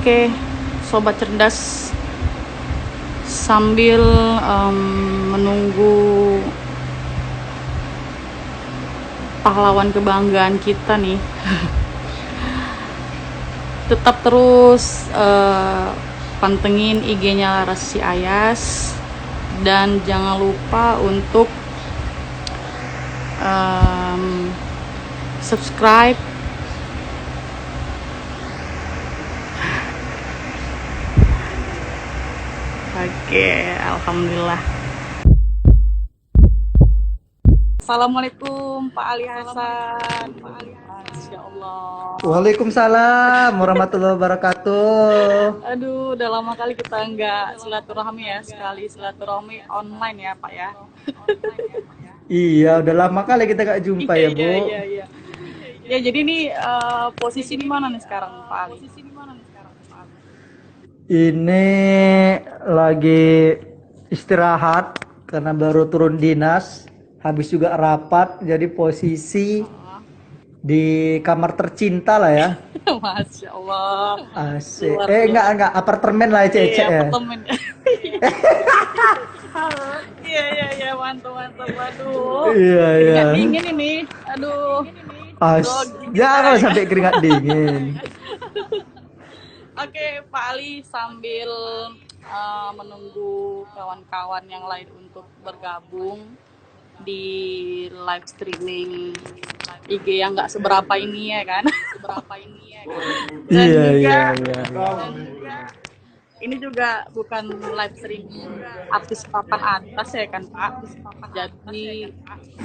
Oke, sobat cerdas, sambil menunggu pahlawan kebanggaan kita nih, tetap terus pantengin IG-nya Laras Si Ayas, dan jangan lupa untuk subscribe. Oke, alhamdulillah. Assalamualaikum Pak Ali Hasan. Masya Allah. Waalaikumsalam warahmatullahi wabarakatuh. Aduh, udah lama kali kita nggak silaturahmi ya, sekali silaturahmi online ya Pak ya. Iya, udah lama kali kita gak jumpa ya, Bu. Iya. Ya, jadi ini posisi di mana nih sekarang Pak Ali? Ini lagi istirahat karena baru turun dinas, habis juga rapat, jadi posisi di kamar tercinta lah ya. Masya Allah. Asik. Enggak, apartemen lah ya, Cece ya. Apartemen. Iya, mantap. Waduh. Iya. Keringat dingin ini. Aduh. Jangan sampai keringat dingin. Oke, Pak Ali, sambil menunggu kawan-kawan yang lain untuk bergabung di live streaming IG yang nggak seberapa ini ya kan? Dan Iya. Ini juga bukan live streaming artis papan atas ya kan Pak? Jadi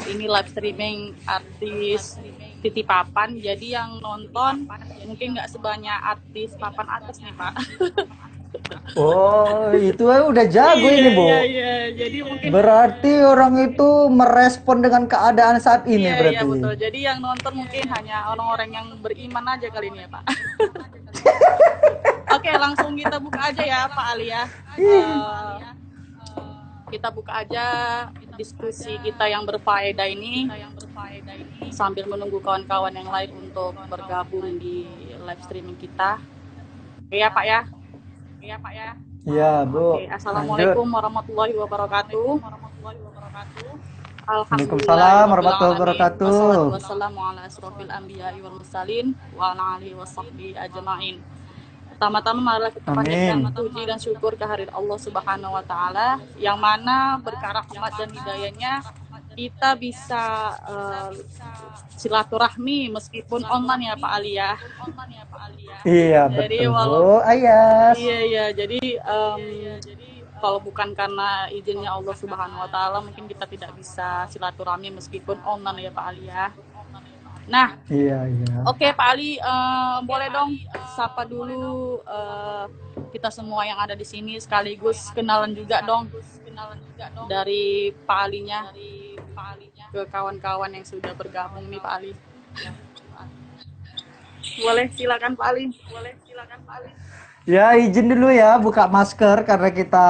ini live streaming artis Titi Papan. Jadi yang nonton mungkin nggak sebanyak artis papan atas nih Pak. Oh, itu udah jago ini, Bu. Iya. Jadi mungkin Berarti orang itu merespon dengan keadaan saat ini berarti. Iya, betul. Jadi yang nonton mungkin hanya orang-orang yang beriman aja kali ini ya Pak. Oke, langsung kita buka aja ya Pak Ali ya. Kita buka aja diskusi kita yang berfaedah ini sambil menunggu kawan-kawan yang lain untuk bergabung di live streaming kita. Oke ya Pak ya. Iya, Bu. Oke, assalamualaikum warahmatullahi wabarakatuh. Waalaikumsalam warahmatullahi wabarakatuh. Wassalamu ala asrofil anbiya'i wal mursalin wa ala alihi washabbihi ajma'in. Pertama-tama marilah kita panjatkan puji dan syukur kehadirat Allah Subhanahu wa taala yang mana berkah rahmat dan hidayahnya kita bisa silaturahmi meskipun online ya Pak Ali ya. Iya, Jadi betul, Bu Ayas. Iya, jadi kalau bukan karena izinnya Allah Subhanahu wa taala mungkin kita tidak bisa silaturahmi meskipun online ya Pak Ali ya. Nah, Iya. oke Pak Ali, boleh dong sapa dulu kita semua yang ada di sini, sekaligus kenalan juga dong dari Pak Alinya ke kawan-kawan yang sudah bergabung nih Pak Ali. Boleh, silakan Pak Ali. Ya, izin dulu ya buka masker karena kita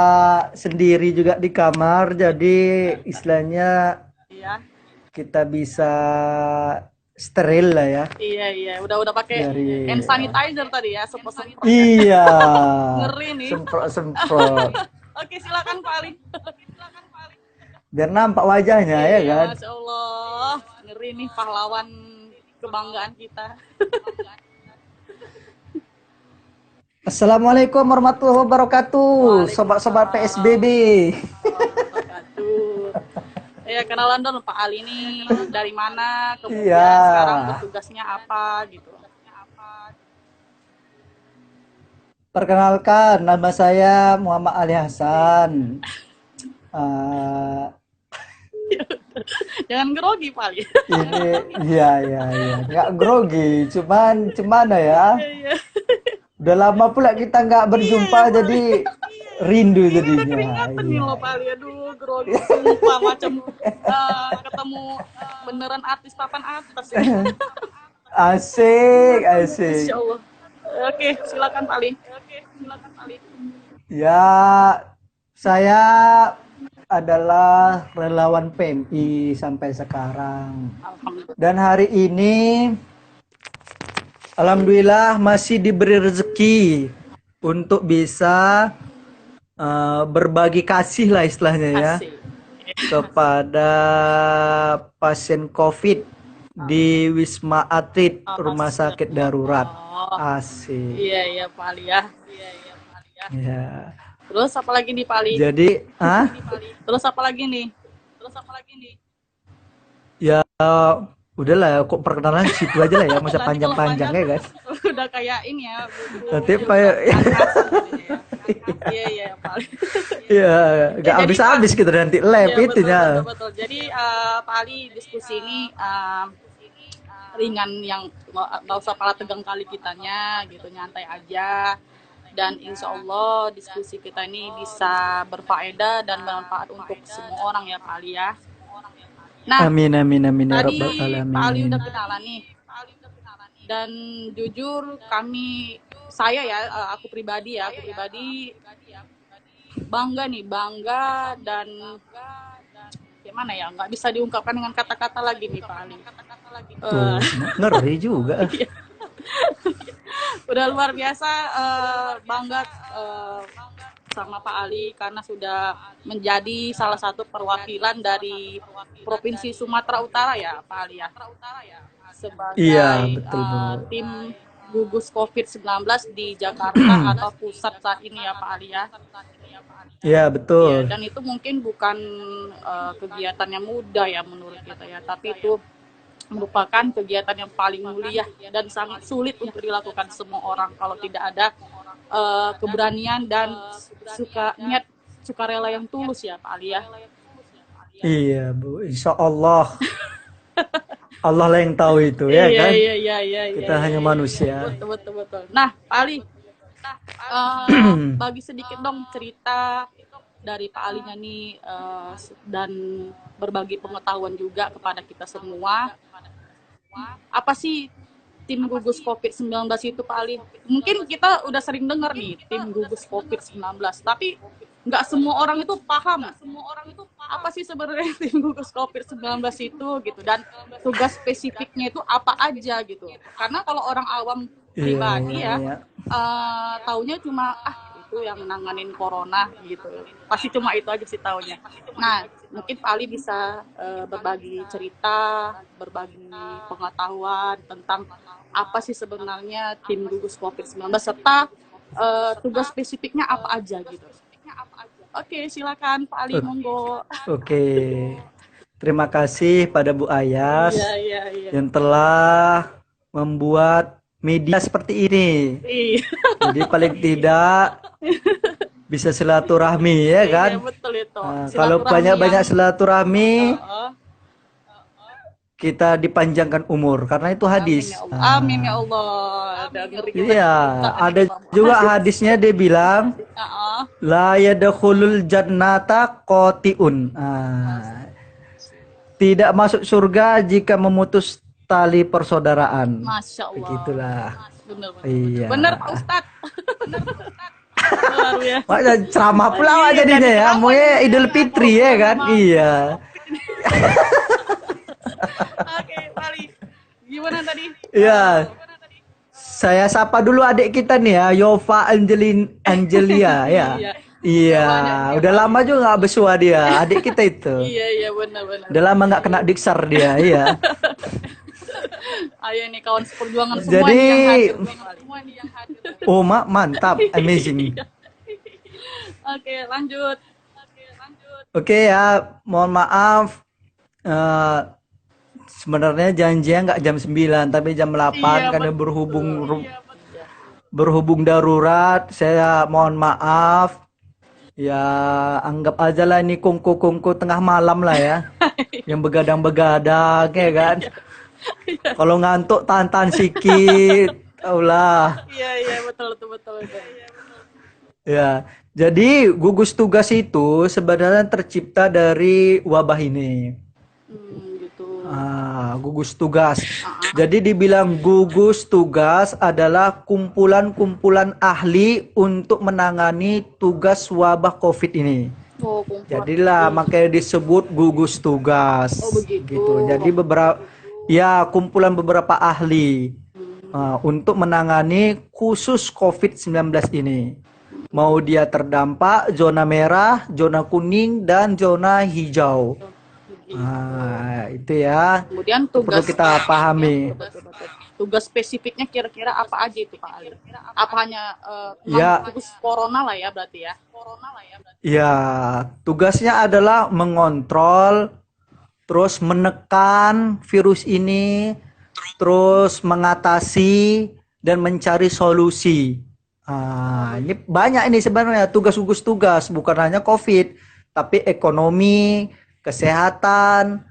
sendiri juga di kamar, jadi istilahnya Iya. kita bisa steril lah ya. Iya, udah pakai Dari hand sanitizer tadi ya, semprot-semprot. Iya. Ngeri nih. Semprot. Oke, silakan Pak Ali. Biar nampak wajahnya ya kan. Masya Allah, ngeri nih pahlawan kebanggaan kita. Assalamualaikum warahmatullahi wabarakatuh, sobat-sobat PSBB. Ya, kenalan dong Pak Ali ini dari mana, kemudian Iya. sekarang bertugasnya apa gitu. Perkenalkan, nama saya Muhammad Ali Hasan. Jangan grogi Pak Ali. Ini, iya, nggak grogi, cuman cemana ya. Iya. Udah lama pula kita nggak berjumpa, jadi rindu jadinya. Keringatan nih loh Pak Ali, aduh grogi sumpah macam ketemu beneran artis papan atas ya. Asik. Masya Allah. Oke, silakan Pak Ali. Ya, saya adalah relawan PMI sampai sekarang. Dan hari ini alhamdulillah masih diberi rezeki untuk bisa berbagi kasih lah istilahnya ya Asik. kepada pasien COVID di Wisma Atlet Rumah Sakit Darurat. Oh, Asik. iya Pak Ali ya. Ya. Terus apa lagi nih Pak Ali? Jadi, Terus apa lagi nih? ya udahlah, kok perkenalan situ aja lah ya, masa Nanti kalau panjang-panjang ya guys. Udah kayak ini ya. Nanti kayak Iya Pak Ali. ya nggak jadi, habis-habis gitu nanti live Iya, itunya. betul. Jadi Pak Ali, diskusi ini ringan, yang nggak usah pala tegang kali kitanya gitu, nyantai aja, dan insya Allah diskusi kita ini bisa berfaedah dan bermanfaat untuk semua orang ya Pak Ali ya. Nah, Amin ya tadi rabbal Pak Ali alamin. udah kenalan nih, dan jujur aku pribadi bangga dan gimana ya, nggak bisa diungkapkan dengan kata-kata lagi nih Pak Ali. Tuh, ngeri juga. Udah luar biasa bangga sama Pak Ali karena sudah menjadi salah satu perwakilan dari Provinsi Sumatera Utara ya Pak Ali ya, sebagai Iya, betul, Bu. tim gugus COVID-19 di Jakarta atau pusat saat ini ya Pak Ali ya. Iya, Ya, betul. dan itu mungkin bukan kegiatan yang mudah ya menurut kita ya, tapi itu merupakan kegiatan yang paling mulia dan sangat sulit untuk dilakukan semua orang kalau tidak ada keberanian dan niat sukarela yang tulus ya Pak Ali ya. Iya, Bu. Insya Allah. Allah lah yang tahu itu ya kan. Iya. Kita hanya manusia. Betul. Nah, Pak Ali, bagi sedikit dong cerita dari Pak Alinya nih, dan berbagi pengetahuan juga kepada kita semua. Apa sih tim gugus COVID-19 itu Pak Ali? Mungkin kita udah sering dengar nih tim gugus COVID-19, tapi nggak semua orang itu paham apa sih sebenarnya tim gugus COVID-19 itu gitu, dan tugas spesifiknya itu apa aja gitu. Karena kalau orang awam pribadi Iya. taunya cuma itu yang nanganin corona gitu, pasti cuma itu aja sih taunya. Nah, mungkin Pak Ali bisa berbagi cerita, berbagi pengetahuan tentang apa sih sebenarnya tim gugus COVID-19 serta tugas spesifiknya apa aja gitu. Oke, silakan Pak Ali, monggo. Oke. Terima kasih pada Bu Ayas Iya. yang telah membuat media seperti ini. Iya. Jadi paling tidak bisa silaturahmi ya kan. Iya, betul itu. Nah, kalau banyak-banyak silaturahmi, kita dipanjangkan umur karena itu hadis. Amin ya Allah. Iya, ada juga hadisnya dia bilang la yadkhulul jannata qati'un. Tidak masuk surga jika memutus tali persaudaraan. Masya Allah. Begitulah. Bener. Iya. Bener Pak Ustadz. Makanya ceramah pula jadinya ya. Mau Idul Fitri ya kan? Iya. Oke, Pali. Gimana tadi? Iya. Saya sapa dulu adik kita nih ya, Yova Angelia ya. Iya, udah lama juga nggak besua dia, adik kita itu. Iya, benar. Udah lama nggak kena diksar dia, iya. Ayo nih kawan seperjuangan semua Jadi, yang hadir. Oh, mantap, amazing. Oke, lanjut. Oke ya, mohon maaf. Sebenarnya janjinya nggak jam 9, tapi jam 8 karena berhubung darurat. Saya mohon maaf. Ya, anggap aja lah ini kungku-kungku tengah malam lah ya. Yang begadang-begadang ya kan. Kalau ngantuk tahan-tahan sikit. Taulah. Iya, betul. Ya, jadi gugus tugas itu sebenarnya tercipta dari wabah ini. Gitu. Gugus tugas. Jadi dibilang gugus tugas adalah kumpulan-kumpulan ahli untuk menangani tugas wabah COVID ini. Jadilah makanya disebut gugus tugas. Oh, begitu. Gitu. Jadi kumpulan beberapa ahli. untuk menangani khusus COVID-19 ini. Mau dia terdampak zona merah, zona kuning, dan zona hijau. Itu ya. Kemudian Itu perlu tugas kita pahami. tugas spesifiknya kira-kira apa aja itu Pak Ali? Apa hanya Ya, khusus corona lah ya berarti ya? ya, tugasnya adalah mengontrol, terus menekan virus ini, terus mengatasi dan mencari solusi. Ini banyak ini sebenarnya tugas-gugus tugas, bukan hanya COVID, tapi ekonomi, kesehatan,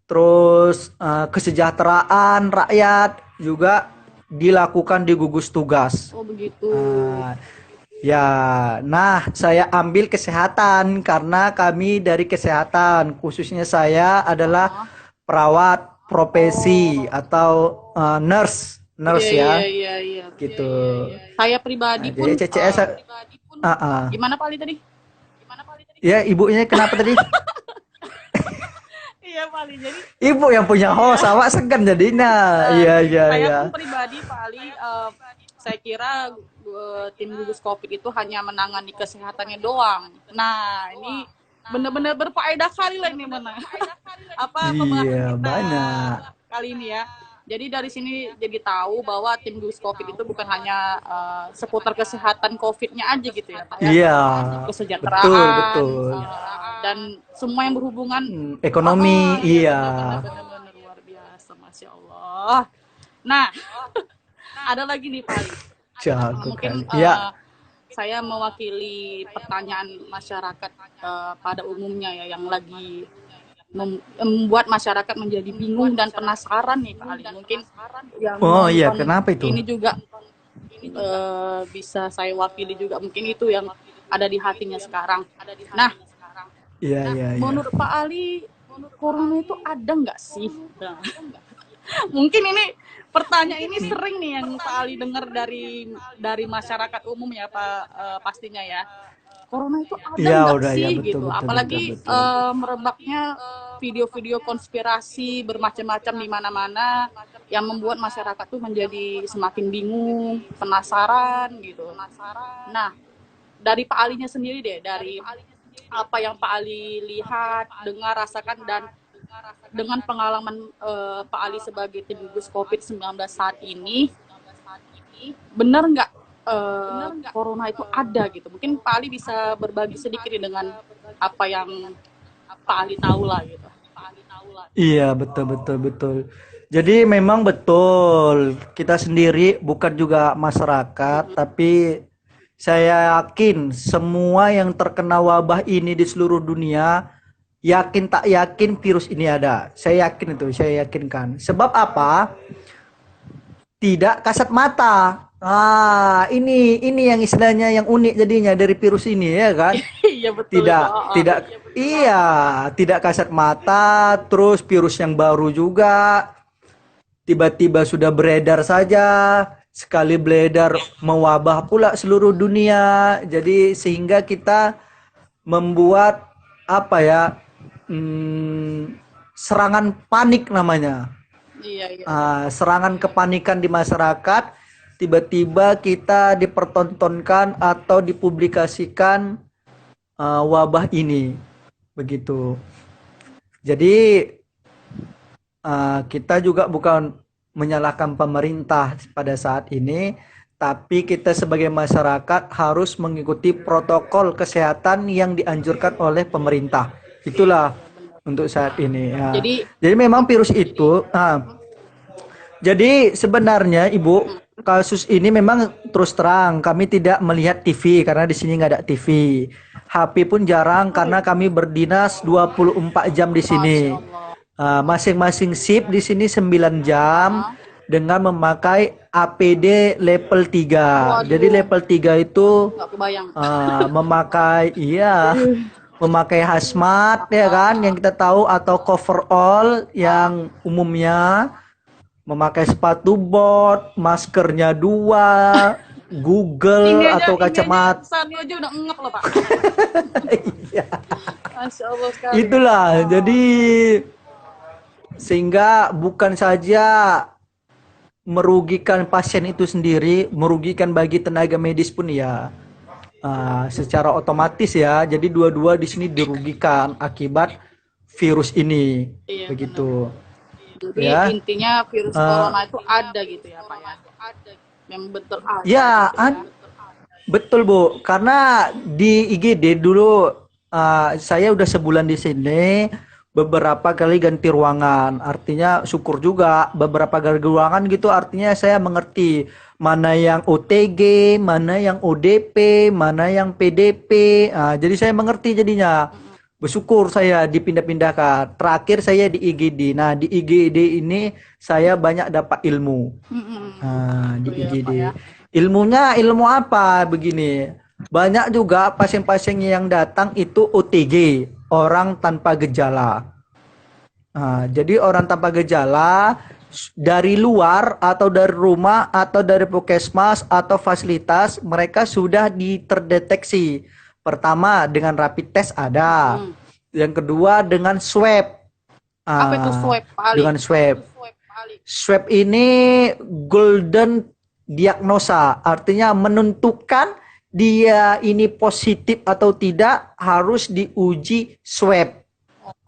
terus kesejahteraan rakyat juga dilakukan di gugus tugas. Oh begitu. Ya, nah saya ambil kesehatan karena kami dari kesehatan, khususnya saya adalah perawat profesi atau nurse ya, Iya. gitu. Saya pribadi pun Jadi CCS, gimana Pak Ali tadi? ya ibunya kenapa tadi? Iya Pak Ali, jadi Ibu yang punya host, awak segan jadinya. saya pun pribadi Pak Ali, saya kira tim gugus COVID itu hanya menangani kesehatannya doang. Nah ini benar-benar berfaedah kali lah ini mana pembahasan kita banyak kali ini ya. Jadi dari sini jadi tahu bahwa tim gugus COVID itu bukan hanya seputar kesehatan COVID-nya aja gitu ya Pak ya. Iya, Kesejahteraan, betul. Dan semua yang berhubungan ekonomi, iya. Benar-benar luar biasa, Masya Allah. Nah, ada lagi nih Pak Ali. Mungkin saya mewakili pertanyaan masyarakat pada umumnya ya, yang lagi membuat masyarakat menjadi bingung dan penasaran nih Pak Ali. Mungkin yang kenapa itu? Ini juga bisa saya wakili juga, mungkin itu yang ada di hatinya sekarang. Nah, menurut Pak Ali, corona itu ada nggak sih? Nah, mungkin ini pertanyaan ini sering nih yang Pak Ali dengar dari masyarakat umum ya Pak, pastinya ya. Corona itu ada nggak sih betul, gitu? Apalagi merebaknya video-video konspirasi bermacam-macam di mana-mana yang membuat masyarakat tuh menjadi semakin bingung, penasaran gitu. Nah, dari Pak Alinya sendiri deh, dari apa yang Pak Ali lihat, dengar, rasakan, dan dengan pengalaman Pak Ali sebagai tim gugus COVID-19 saat ini, benar nggak corona itu ada gitu? Mungkin Pak Ali bisa berbagi sedikit dengan apa yang Pak Ali tahu lah gitu. Iya, betul. Jadi memang betul, kita sendiri bukan juga masyarakat, tapi saya yakin semua yang terkena wabah ini di seluruh dunia, yakin tak yakin virus ini ada. Saya yakin itu, saya yakinkan. Sebab apa? Tidak kasat mata. Ini yang istilahnya yang unik jadinya dari virus ini ya kan? Iya betul. Tidak kasat mata, terus virus yang baru juga tiba-tiba sudah beredar saja, sekali beredar mewabah pula seluruh dunia. Jadi sehingga kita membuat serangan panik namanya. Serangan kepanikan di masyarakat. Tiba-tiba kita dipertontonkan atau dipublikasikan wabah ini, begitu. Jadi kita juga bukan menyalahkan pemerintah pada saat ini, tapi kita sebagai masyarakat harus mengikuti protokol kesehatan yang dianjurkan oleh pemerintah. Itulah untuk saat ini. Ya. Jadi memang virus itu. Jadi sebenarnya Ibu, kasus ini memang terus terang kami tidak melihat TV karena di sini nggak ada TV. HP pun jarang karena kami berdinas 24 jam di sini. Masing-masing shift di sini 9 jam dengan memakai APD level 3. Jadi level 3 itu memakai hazmat ya kan yang kita tahu, atau coverall yang umumnya, memakai sepatu bot, maskernya 2, Google atau kacamata. Ini aja udah ngep loh Pak. Iya. Masya Allah sekali. Itulah, jadi sehingga bukan saja merugikan pasien itu sendiri, merugikan bagi tenaga medis pun ya secara otomatis ya. Jadi dua-dua di sini dirugikan akibat virus ini. Iya, benar. Begitu. Jadi Ya. intinya virus corona itu ada gitu ya Pak ya. Memang betul ada Ya, gitu ya. betul Bu. Karena di IGD dulu saya udah sebulan di sini, beberapa kali ganti ruangan. Artinya syukur juga beberapa kali ruangan gitu. Artinya saya mengerti mana yang OTG, mana yang ODP, mana yang PDP. Jadi saya mengerti jadinya. Bersyukur saya dipindah-pindahkan. Terakhir saya di IGD. Nah, di IGD ini saya banyak dapat ilmu. Di Betul ya, IGD. Pak ya. Ilmunya ilmu apa begini? Banyak juga pasien-pasien yang datang itu OTG, orang tanpa gejala. Jadi orang tanpa gejala dari luar atau dari rumah atau dari puskesmas atau fasilitas mereka sudah terdeteksi. Pertama dengan rapid test ada. Yang kedua dengan swab. Apa itu swab, Pak Ali? Dengan swab. Swab ini golden diagnosa, artinya menentukan dia ini positif atau tidak harus diuji swab.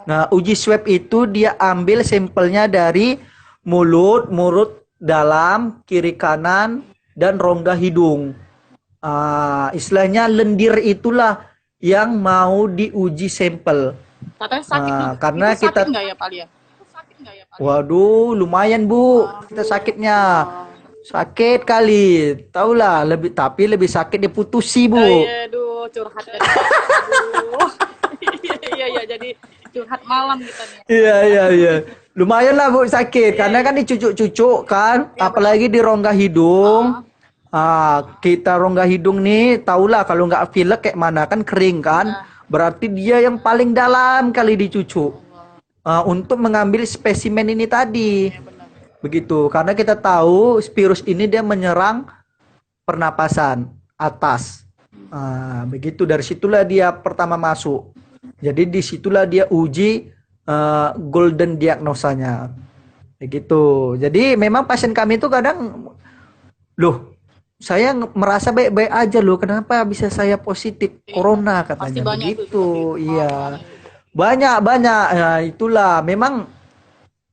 Nah, uji swab itu dia ambil sampelnya dari mulut, dalam, kiri kanan, dan rongga hidung. Istilahnya lendir itulah yang mau diuji sampel. Katanya sakit nih. Karena Itu kita sakit nggak ya Pak Ali ya? Waduh, lumayan Bu, kita sakitnya. Sakit kali, tahulah tapi lebih sakit diputusi Bu. Aduh, curhat jadi. Aduh. Iya, jadi curhat malam kita nih. Iya. Lumayan lah Bu sakit, karena kan dicucuk-cucuk kan, apalagi di rongga hidung. Kita rongga hidung nih, tahulah kalau nggak pilek kayak mana kan kering kan, berarti dia yang paling dalam kali dicucuk. Untuk mengambil spesimen ini tadi. Begitu, karena kita tahu virus ini dia menyerang pernapasan atas. Begitu, dari situlah dia pertama masuk. Jadi disitulah dia uji golden diagnosanya. Begitu. Jadi memang pasien kami itu kadang, loh, saya merasa baik-baik aja loh, kenapa bisa saya positif corona katanya. Begitu, iya. Banyak. Nah, itulah memang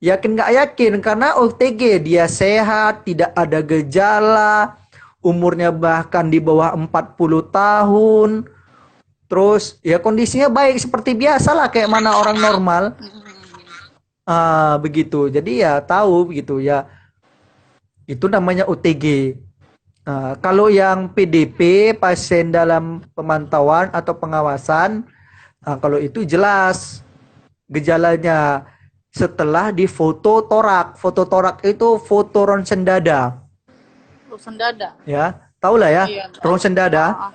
yakin nggak yakin karena OTG dia sehat, tidak ada gejala, umurnya bahkan di bawah 40 tahun. Terus ya kondisinya baik seperti biasa lah kayak mana orang normal. Begitu. Jadi ya tahu begitu ya. Itu namanya OTG. Kalau yang PDP, pasien dalam pemantauan atau pengawasan, kalau itu jelas gejalanya setelah di foto torak. Foto torak itu foto ronsen dada. Ronsen dada. Ya, tahu lah ya. Iya, ronsen dada.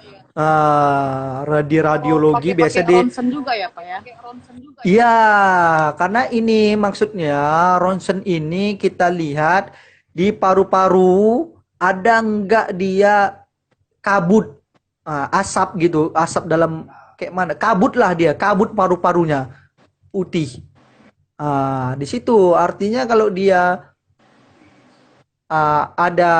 Radiologi biasa di ronsen juga ya Pak ya? Iya, karena ini maksudnya ronsen ini kita lihat di paru-paru ada enggak dia kabut asap gitu, asap dalam kayak mana? Kabut lah dia, kabut paru-parunya putih. Di situ artinya kalau dia ada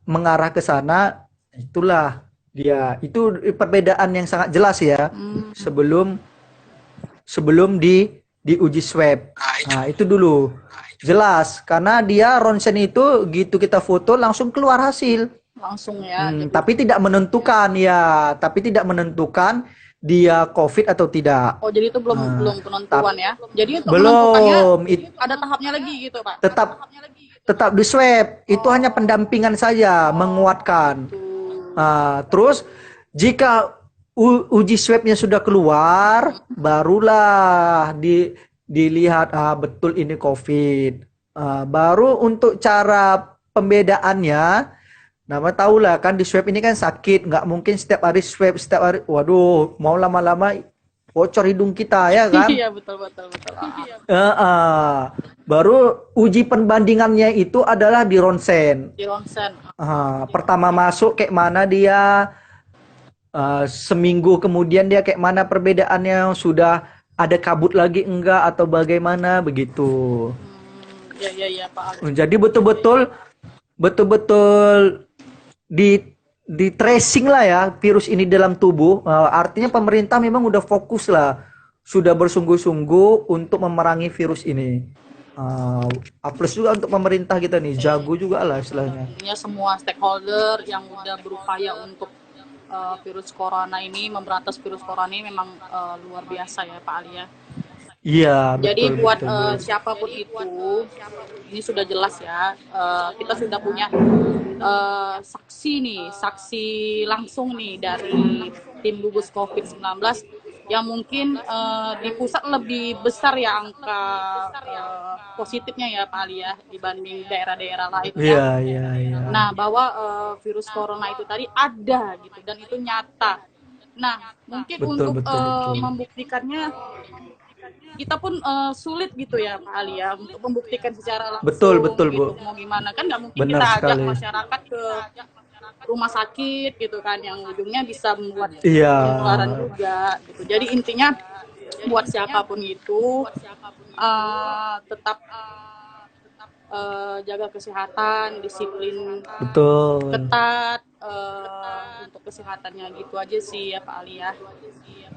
mengarah ke sana, itulah dia. Itu perbedaan yang sangat jelas ya. Sebelum diuji swab. Itu dulu. Jelas, karena dia ronsen itu gitu kita foto langsung keluar hasil. Langsung ya. Tapi tidak menentukan dia COVID atau tidak. Oh, jadi itu belum penentuan ya. Jadi belum ada tahapnya lagi gitu, Pak. Tetap di swab. Itu hanya pendampingan saja, menguatkan. Terus jika uji swabnya sudah keluar, barulah dilihat betul ini COVID. Baru untuk cara pembedaannya, tahulah kan di swab ini kan sakit, nggak mungkin setiap hari swab setiap hari. Waduh, mau lama-lama bocor hidung kita ya kan? Iya betul. Baru uji perbandingannya itu adalah di ronsen. Pertama masuk kayak mana dia, seminggu kemudian dia kayak mana perbedaannya, sudah ada kabut lagi enggak atau bagaimana begitu. Iya Pak. Jadi betul-betul betul-betul di tracing lah ya virus ini dalam tubuh. Artinya pemerintah memang udah fokus lah, sudah bersungguh-sungguh untuk memerangi virus ini. Uh, Plus juga untuk pemerintah kita nih, jago juga lah istilahnya. Tentunya semua stakeholder yang udah berupaya untuk virus corona ini, memberantas virus corona ini memang luar biasa ya Pak Ali ya. Iya, Jadi betul buat betul. siapapun itu, ini sudah jelas ya, kita sudah punya saksi nih, saksi langsung nih dari tim gugus COVID-19 yang mungkin di pusat lebih besar ya angka positifnya ya Pak Ali ya dibanding daerah-daerah lain ya. Iya, iya, iya. Nah, bahwa virus corona itu tadi ada gitu dan itu nyata. Nah, mungkin Betul untuk betul betul. membuktikannya kita pun sulit gitu ya Pak Ali ya untuk membuktikan secara langsung Betul betul, gitu. Bu. Mau gimana kan nggak mungkin Benar kita ajak sekali. masyarakat ke rumah sakit gitu kan yang ujungnya bisa membuat Iya. penularan juga gitu. Jadi intinya buat siapapun itu tetap jaga kesehatan, disiplin Betul. ketat untuk kesehatannya gitu aja sih ya Pak Ali ya.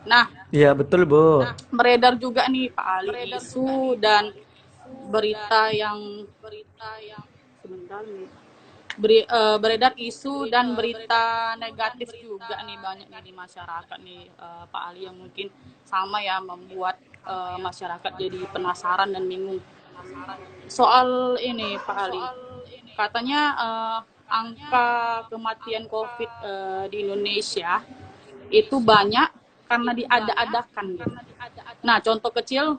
Nah, Iya, betul, Bu. beredar juga nih Pak Ali isu dan berita yang sebentar nih. Beredar isu dan berita negatif juga nih banyak nih di masyarakat nih Pak Ali yang mungkin sama ya membuat masyarakat jadi penasaran dan bingung. Soal ini Pak Ali, katanya angka kematian COVID di Indonesia itu banyak karena diada-adakan gitu. Nah, contoh kecil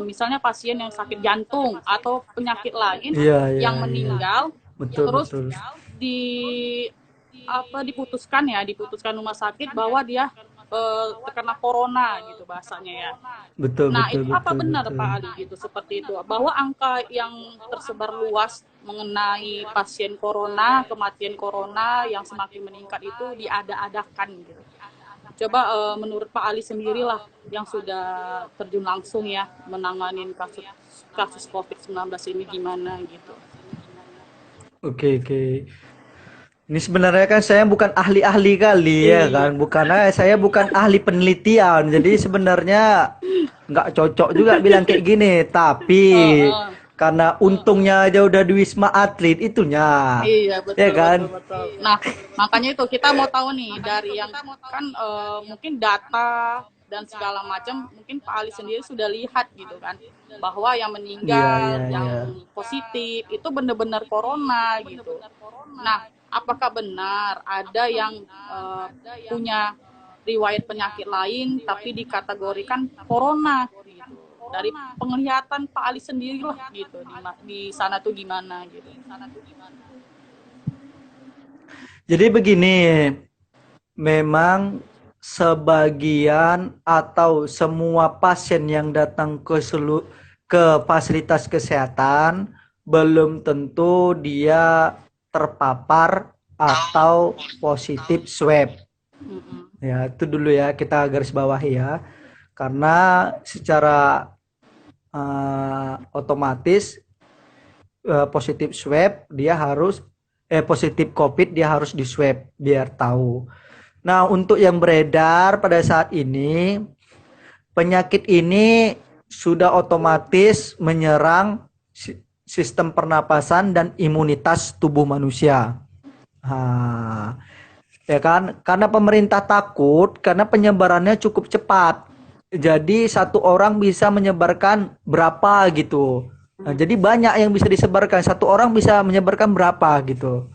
misalnya pasien yang sakit jantung atau penyakit lain Iya, iya, yang iya. meninggal Betul terus betul. diputuskan rumah sakit bahwa dia terkena corona gitu bahasanya ya. Betul Nah, betul itu apa betul benar betul. Pak Ali gitu seperti itu bahwa angka yang tersebar luas mengenai pasien corona, kematian corona yang semakin meningkat itu diada-adakan gitu. Coba menurut Pak Ali sendirilah yang sudah terjun langsung ya menangani kasus COVID-19 ini gimana gitu. Oke oke. Ini sebenarnya kan saya bukan ahli-ahli kali ya Iya. kan, saya bukan ahli penelitian, jadi sebenarnya nggak cocok juga bilang kayak gini. Tapi Uh, uh. karena untungnya aja udah di Wisma Atlet itunya, Iya ya betul kan? betul betul. Nah makanya itu kita mau tahu nih dari yang kan mungkin data dan segala macam mungkin Pak Ali sendiri sudah lihat gitu kan bahwa yang Iya iya meninggal, iya. yang positif itu benar-benar corona gitu. Nah apakah benar ada yang punya riwayat penyakit lain tapi dikategorikan corona gitu? Dari penglihatan Pak Ali sendiri lah gitu di sana tuh gimana gitu. Jadi begini, memang sebagian atau semua pasien yang datang ke fasilitas kesehatan belum tentu dia terpapar atau positif swab. Ya, itu dulu ya kita garis bawahi ya. Karena secara otomatis positif swab dia harus positif COVID dia harus di swab biar tahu. Nah, untuk yang beredar pada saat ini, penyakit ini sudah otomatis menyerang sistem pernapasan dan imunitas tubuh manusia. Ya kan? Karena pemerintah takut karena penyebarannya cukup cepat. Jadi satu orang bisa menyebarkan berapa gitu. Nah, jadi banyak yang bisa disebarkan. Satu orang bisa menyebarkan berapa gitu.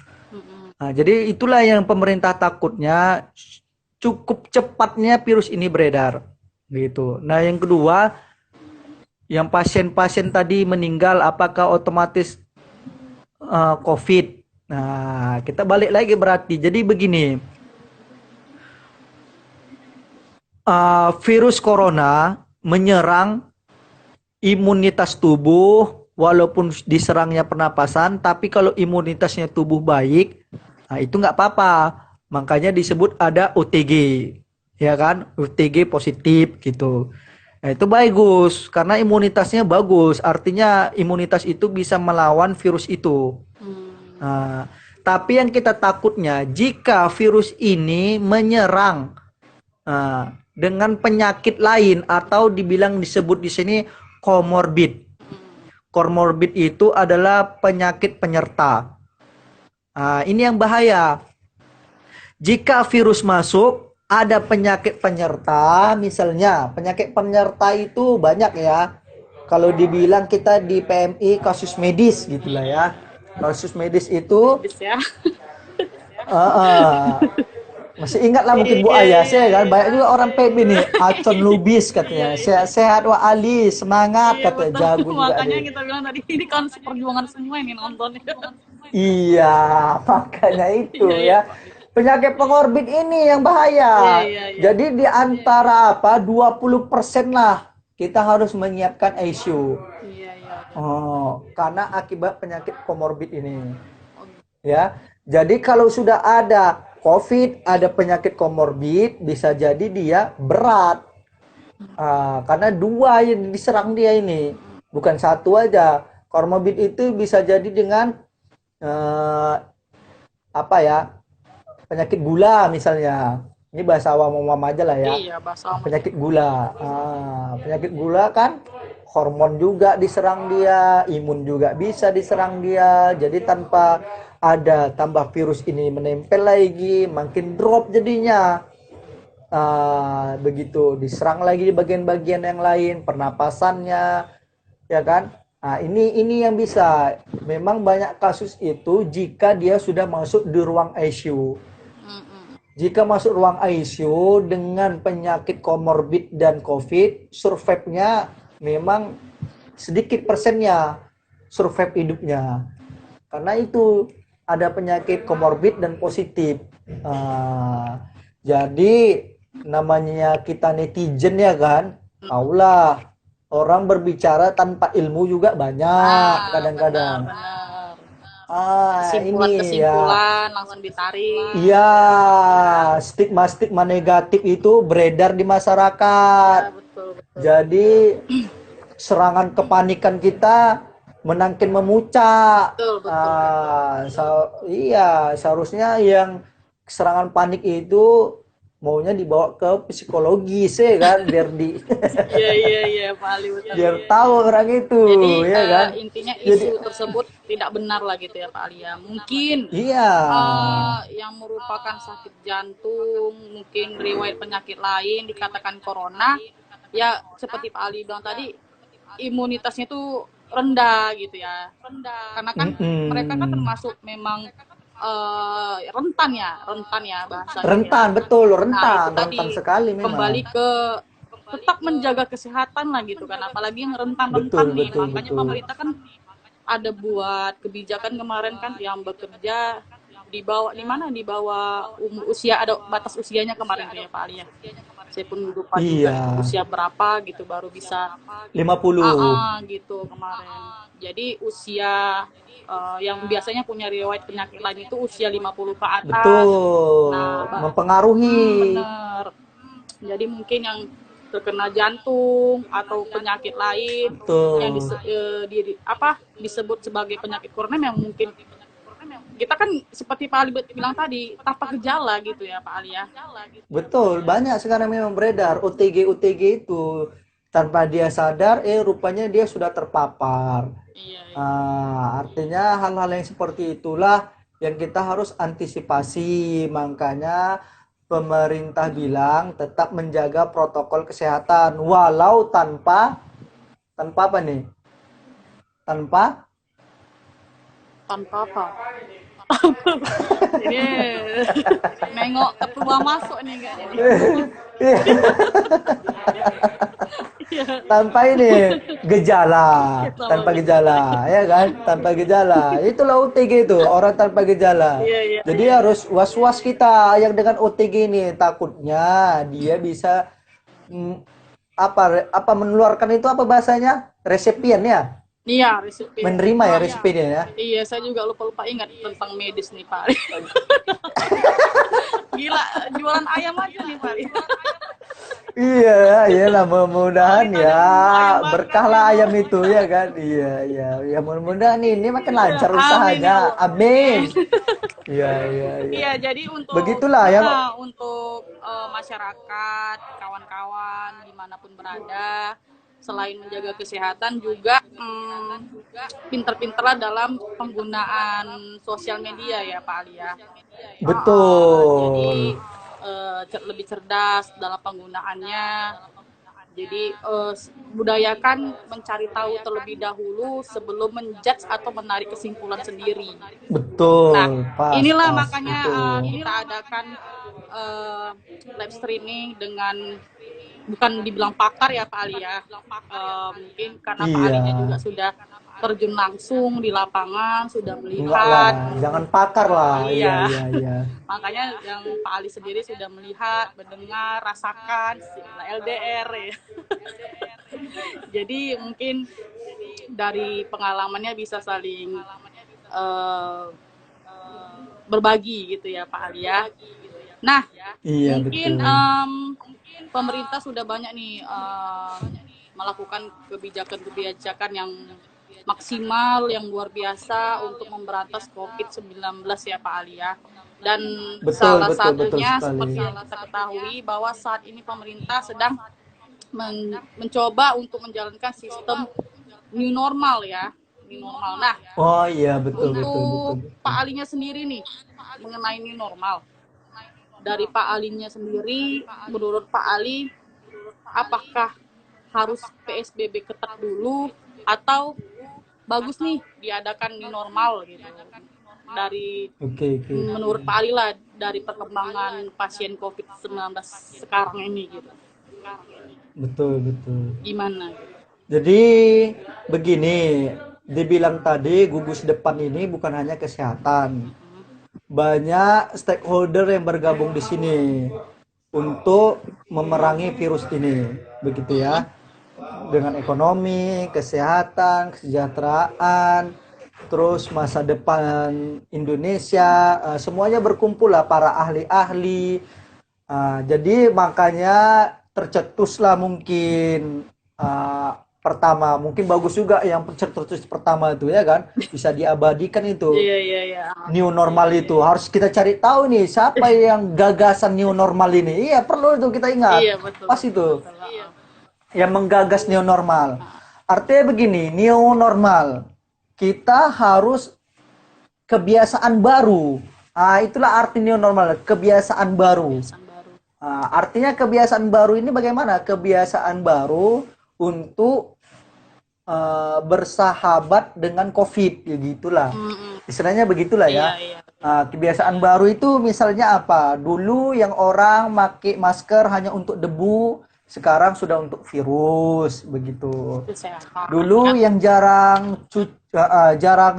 Nah, jadi itulah yang pemerintah takutnya cukup cepatnya virus ini beredar gitu. Nah, yang kedua, yang pasien-pasien tadi meninggal apakah otomatis COVID? Nah, kita balik lagi berarti. Jadi begini, virus corona menyerang imunitas tubuh walaupun diserangnya pernapasan, tapi kalau imunitasnya tubuh baik, nah itu nggak apa-apa. Makanya disebut ada OTG, ya kan? OTG positif gitu. Nah, itu bagus karena imunitasnya bagus. Artinya imunitas itu bisa melawan virus itu. Nah, tapi yang kita takutnya jika virus ini menyerang dengan penyakit lain atau disebut di sini komorbid. Komorbid itu adalah penyakit penyerta. Ini yang bahaya. Jika virus masuk, ada penyakit penyerta, misalnya penyakit penyerta itu banyak ya. Kalau dibilang kita di PMI kasus medis gitulah ya. Kasus medis itu ya. Masih ingat lah mungkin Bu Ayah, saya kan banyak juga orang PB nih, Acon Lubis katanya, sehat Wa Ali, semangat katanya, jago juga. Makanya kita bilang tadi ini kan perjuangan semua ini nonton. Iya, makanya itu ya. Penyakit pengorbit ini yang bahaya. Jadi di antara 20% lah kita harus menyiapkan ICU. Karena akibat penyakit komorbid ini. Ya. Jadi kalau sudah ada COVID, ada penyakit komorbid, bisa jadi dia berat. Karena 2 yang diserang dia ini, bukan 1 aja. Komorbid itu bisa jadi dengan penyakit gula misalnya. Ini bahasa awam-awam aja lah ya. Iya, bahasa awam. Penyakit gula. Penyakit gula kan hormon juga diserang dia, imun juga bisa diserang dia. Jadi tanpa ada tambah virus ini menempel lagi, makin drop jadinya. Begitu diserang lagi di bagian-bagian yang lain, pernapasannya, ya kan? Ini yang bisa. Memang banyak kasus itu jika dia sudah masuk di ruang ICU. Jika masuk ruang ICU dengan penyakit komorbid dan COVID, survive-nya memang sedikit persennya, survive hidupnya. Karena itu ada penyakit komorbid dan positif. Jadi namanya kita netizen ya kan, taulah orang berbicara tanpa ilmu juga banyak kadang-kadang. Kesimpulan langsung ditarik. Iya, stigma-stigma negatif itu beredar di masyarakat. Betul. Jadi serangan kepanikan kita menakin memuncak. Seharusnya yang serangan panik itu maunya dibawa ke psikologis ya kan, biar Iya Pak Ali, betul. Biar tahu orang itu. Jadi ya kan? intinya isu tersebut tidak benar lah gitu ya Pak Ali ya. Mungkin yang merupakan sakit jantung, mungkin riwayat penyakit lain dikatakan corona, ya seperti Pak Ali bilang tadi, imunitasnya itu rendah gitu ya. Karena kan mereka kan termasuk memang rentan ya bahasanya. Rentan, betul, rentan sekali memang. Kembali ke tetap menjaga kesehatan lah gitu kan, apalagi yang rentan-rentan nih. Makanya pemerintah kan ada buat kebijakan kemarin kan yang bekerja di bawah usia, ada batas usianya kemarin ya Pak Ali ya. Saya pun lupa juga usia berapa gitu baru bisa 50 gitu kemarin. Jadi usia yang biasanya punya riwayat penyakit lain itu usia 50 ke atas. Betul. Mempengaruhi. Benar. Jadi mungkin yang terkena jantung atau penyakit lain yang disebut sebagai penyakit corona, yang mungkin kita kan seperti Pak Ali bilang tadi tanpa gejala gitu ya Pak Ali ya. Betul, banyak sekarang memang beredar OTG itu tanpa dia sadar rupanya dia sudah terpapar. Artinya hal-hal yang seperti itulah yang kita harus antisipasi. Makanya pemerintah bilang tetap menjaga protokol kesehatan walau tanpa apa nih? Tanpa apa? Ini nengok ketua masuk nih kayaknya. Tanpa gejala, ya kan? Tanpa gejala. Itulah OTG itu, orang tanpa gejala. Jadi harus was-was kita yang dengan OTG ini, takutnya dia bisa menularkan itu apa bahasanya? Resepien ya? Iya, resipien. Menerima ya resipiennya ya? Iya, saya juga lupa ingat tentang medis nih Pak. Gila, jualan ayam aja nih Pak Ali. Iya, iyalah mudah-mudahan Daripada ya ayam bakar berkahlah ya. ayam itu ya kan. Iya, iya, ya mudah-mudahan ini makin lancar Amin ya usahanya. Allah. Amin. Iya, iya, iya. Iya, jadi Begitulah ya. untuk masyarakat, kawan-kawan dimanapun berada, selain menjaga kesehatan juga pinter-pinterlah dalam penggunaan sosial media ya Pak Ali ya. Jadi Betul. lebih cerdas dalam penggunaannya. Jadi budayakan mencari tahu terlebih dahulu sebelum menjudge atau menarik kesimpulan sendiri. Nah, Betul. Pas, inilah pas. makanya Betul. kita adakan live streaming dengan bukan dibilang pakar ya Pak Ali ya. Mungkin karena Pak Iya. Alinya juga sudah terjun langsung di lapangan, sudah Enggak lah, melihat. jangan pakar lah. Iya, Iya. iya, iya. Makanya yang Pak Ali sendiri sudah melihat, mendengar, rasakan LDR ya. Jadi mungkin dari pengalamannya bisa saling berbagi gitu ya Pak Ali ya. Nah, Iya, mungkin betul. pemerintah sudah banyak nih melakukan kebijakan-kebijakan yang maksimal, yang luar biasa untuk memberantas COVID-19 ya Pak Ali ya. Dan Betul, salah betul, betul satunya sekali. seperti yang kita ketahui bahwa saat ini pemerintah sedang mencoba untuk menjalankan sistem new normal ya. New normal. Nah, Oh iya, betul, betul, betul, untuk betul. Pak Alinya sendiri nih mengenai new normal. Dari Pak Alinya sendiri, menurut Pak Ali, apakah harus PSBB ketat dulu atau bagus nih diadakan new normal gitu? Dari Oke, oke. menurut Pak Ali lah dari perkembangan pasien COVID-19 sekarang ini gitu. Betul, betul. Gimana? Jadi begini, dibilang tadi gugus depan ini bukan hanya kesehatan. Banyak stakeholder yang bergabung di sini untuk memerangi virus ini, begitu ya. Dengan ekonomi, kesehatan, kesejahteraan, terus masa depan Indonesia, semuanya berkumpul lah para ahli-ahli. Jadi makanya tercetuslah mungkin pertama, mungkin bagus juga yang tercetus pertama itu ya kan, bisa diabadikan itu. Iya. New normal itu harus kita cari tahu nih siapa yang gagasan new normal ini. Iya, perlu itu kita ingat. Iya, betul. Pas itu. Betul. Iya. Yang menggagas new normal. Artinya begini, new normal. Kita harus kebiasaan baru. Itulah arti new normal, kebiasaan baru. Artinya kebiasaan baru ini bagaimana? Kebiasaan baru untuk bersahabat dengan COVID, ya gitulah. Istilahnya begitulah ya. Iya. Kebiasaan baru itu misalnya apa? Dulu yang orang pakai masker hanya untuk debu, sekarang sudah untuk virus, begitu. Dulu yang jarang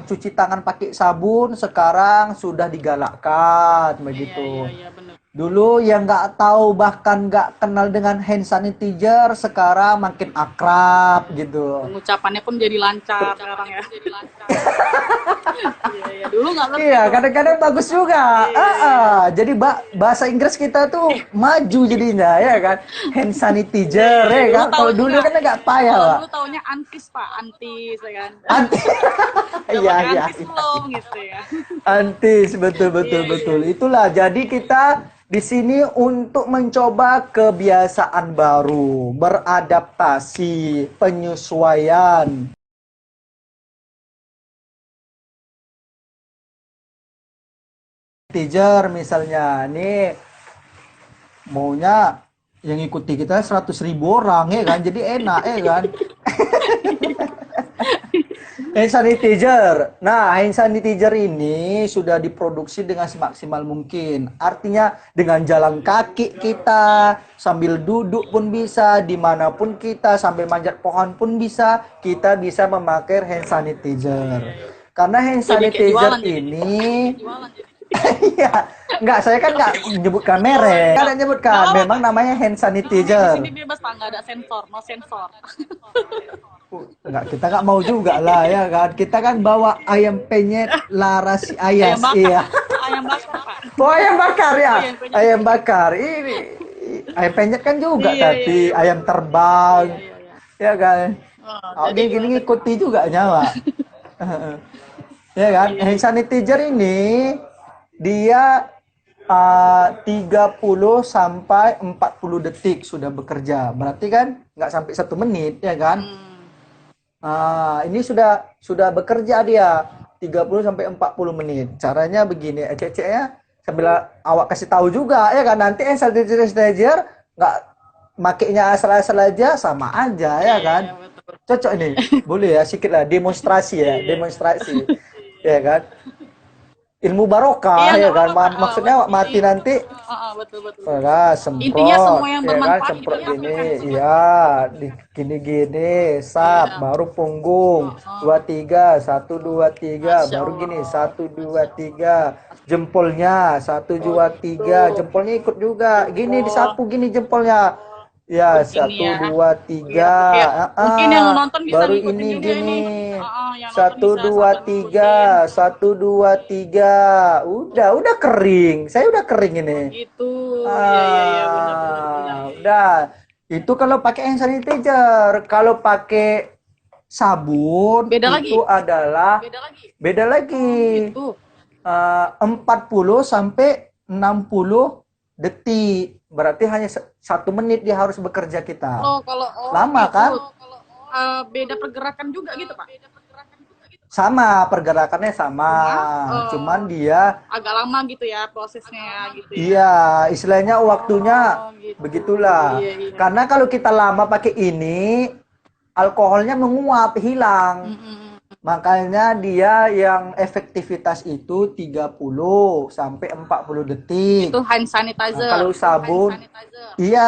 cuci tangan pakai sabun, sekarang sudah digalakkan, begitu. Iya, benar. Dulu yang nggak tahu bahkan nggak kenal dengan hand sanitizer, sekarang makin akrab gitu. Pengucapannya pun jadi lancar sekarang ya. Iya, dulu nggak ngerti. Iya, kadang-kadang bagus juga. Jadi bahasa Inggris kita tuh maju jadinya, ya kan? Hand sanitizer, ya kan? Kalau dulu kan agak payah, Pak. Dulu taunya antis, Pak. Antis, ya kan? Antis. Iya. Antis belum gitu ya. Antis, betul. Itulah, jadi kita di sini untuk mencoba kebiasaan baru, beradaptasi, penyesuaian. Teacher misalnya, nih maunya yang ikuti kita 100.000 orang ya kan, jadi enak ya kan. Hand sanitizer. Nah, hand sanitizer ini sudah diproduksi dengan semaksimal mungkin. Artinya dengan jalan kaki kita, sambil duduk pun bisa, dimanapun kita, sambil manjat pohon pun bisa, kita bisa memakai hand sanitizer. Karena hand sanitizer ini, iya, enggak, saya kan enggak menyebutkan merek, kan menyebutkan, memang namanya hand sanitizer. Di sini bebas, Pak, nggak ada sensor, no sensor. Enggak, kita nggak mau juga lah ya kan. Kita kan bawa ayam penyet Laras Ayas. Ayam bakar. Iya. Ayam bakar, Pak. Oh, ayam bakar ya. Ayam penyet. Ayam bakar. Ini ayam penyet kan juga Iya, tapi iya. ayam terbang. Iya, iya, iya. Ya kan? Oh, Jadi gini gimana tadi? ngikuti juga nyawa. Ya kan? Iya, Hand iya. sanitizer ini dia 30 sampai 40 detik sudah bekerja. Berarti kan nggak sampai 1 menit, ya kan? Hmm. Ini sudah bekerja dia 30 sampai 40 menit. Caranya begini, ya sambil awak kasih tahu juga ya kan, nanti hand sanitizer nggak makainya asal-asal aja sama aja ya Iya, kan. iya, betul. Cocok ini. Boleh ya sedikit lah demonstrasi ya, Iya. demonstrasi. Ya kan? Ilmu barokah Iya, ya nggak kan. apa-apa, Pak. Maksudnya awak mati Jadi, nanti betul, betul. Intinya semprot, semua yang ya kan, bermanfaat semprot kita gini, lakukan sih. iya, gini-gini, sap, Iya. baru punggung, dua tiga, 1 2 3, Masya baru gini, Allah. 1 2 3, jempolnya, 1 2 3, Gitu. jempolnya ikut juga, gini Oh, disapu gini jempolnya, ya begini satu ya. dua Biar, tiga, mungkin yang nonton bisa baru ngikutin ini juga ini. gini, Yang nonton satu bisa dua sambil tiga, ngikutin. 1 2 3, udah kering, saya udah kering ini. Oh gitu. Iya, iya, iya, benar, benar, benar. Udah. Itu kalau pakai hand sanitizer. Kalau pakai sabun Beda itu lagi. adalah beda lagi. Gitu. 40 sampai 60 detik. Berarti hanya 1 menit dia harus bekerja kita. Kalau Lama gitu. kan? Beda pergerakan juga gitu, Pak. Sama, pergerakannya sama. Cuman dia Agak lama gitu ya prosesnya gitu ya. iya, istilahnya waktunya Gitu. begitulah. Iya, iya. Karena kalau kita lama pakai ini, alkoholnya menguap, hilang. Makanya dia yang efektivitas itu 30 sampai 40 detik. Itu hand sanitizer. Kalau sabun, iya,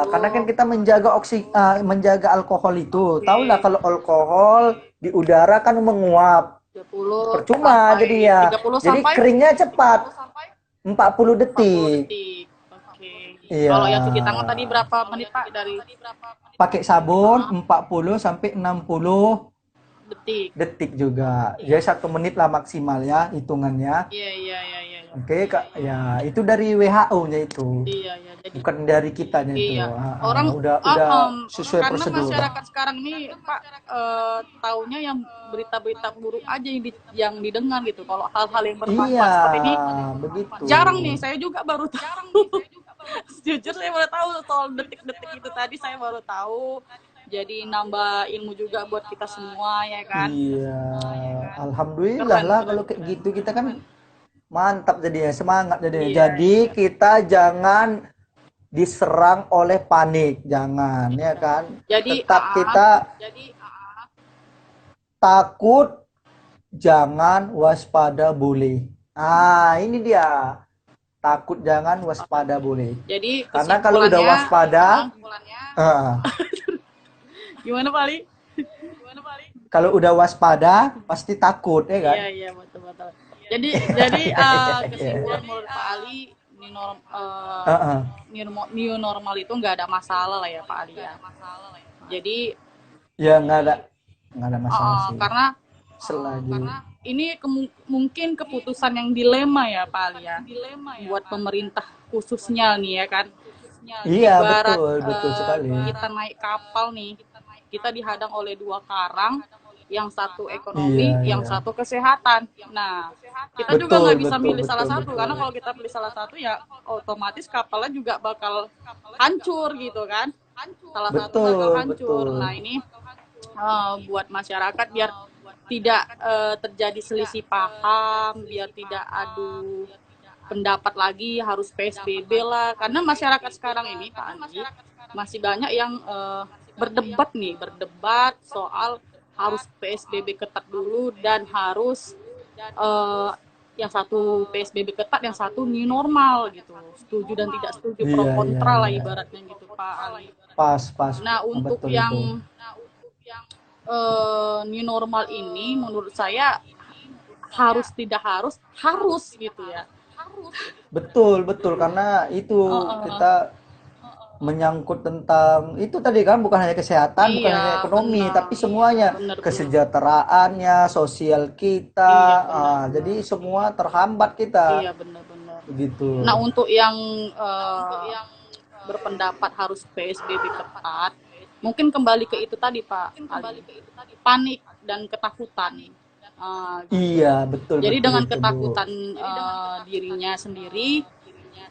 karena kan kita menjaga alkohol itu. Oke. Tahulah kalau alkohol di udara kan menguap. 30 Percuma sampai jadi ya. 30 Jadi sampai keringnya cepat. 40 40 detik. detik. Oke. Iya. Kalau yang cuci tangan tadi berapa menit, Pak? Dari Pakai sabun 40 sampai 60 detik. detik juga. Jadi 1 menit lah maksimal ya hitungannya. Iya, iya, iya, iya. Oke, Kak. Ya, itu dari WHO-nya itu. Iya, iya. Jadi Bukan dari kitanya itu. iya. Orang udah sesuai karena prosedur. masyarakat sekarang ini, Pak, taunya yang berita-berita buruk aja yang didengar gitu. Kalau hal-hal yang bermanfaat Iya, seperti ini begitu. jarang nih. Saya juga baru tahu. Jujur saya baru tahu soal detik-detik itu tadi, saya baru tahu. Jadi nambah ilmu juga buat kita semua ya kan. Iya, alhamdulillah Keren, lah keren, kalau kayak keren. gitu kita kan mantap jadinya, semangat jadinya. Iya, Jadi iya. kita jangan diserang oleh panik, jangan ya kan. Jadi Tetap kita takut, jangan waspada boleh. Ini dia. Takut jangan waspada boleh. jadi Karena kalau udah waspada, gimana Pak Ali? kalau udah waspada pasti takut ya kan. Iya, iya, betul, betul. Jadi kesimpulan menurut Pak Ali, new normal itu nggak ada masalah lah ya Pak Ali ya. Jadi Ya nggak ada masalah sih. karena Selagi ini mungkin keputusan yang dilema ya Pak Ali ya, buat pemerintah khususnya nih ya kan. iya, Ibarat betul sekali. kita naik kapal nih, kita dihadang oleh dua karang, yang satu ekonomi, Iya, yang iya. satu kesehatan. Nah, kita juga Betul, nggak bisa betul, milih betul, salah satu, betul. karena kalau kita pilih salah satu ya otomatis kapalnya juga bakal hancur gitu kan. Salah satu Betul, bakal hancur. betul. Nah ini buat masyarakat biar tidak terjadi selisih paham, biar tidak adu pendapat lagi harus PSBB lah, karena masyarakat sekarang ini Pak Andi masih banyak yang berdebat soal harus PSBB ketat dulu dan harus yang satu PSBB ketat, yang satu new normal gitu, setuju dan tidak setuju, pro Iya, kontra iya, lah iya. ibaratnya gitu Pak Ali. Pas. Nah untuk Betul yang itu. new normal ini menurut saya harus tidak harus gitu ya. Betul karena itu kita menyangkut tentang itu tadi kan, bukan hanya kesehatan, bukan Iya, hanya ekonomi, benar. tapi semuanya, Benar. kesejahteraannya, sosial kita. Iya, benar. Jadi semua terhambat kita. Iya benar-benar. begitu. Nah, untuk yang berpendapat harus PSBB ketat, mungkin kembali ke itu tadi Pak Ali, panik dan ketakutan. Gitu. Iya, betul Jadi betul dengan itu, Bu. ketakutan dirinya sendiri,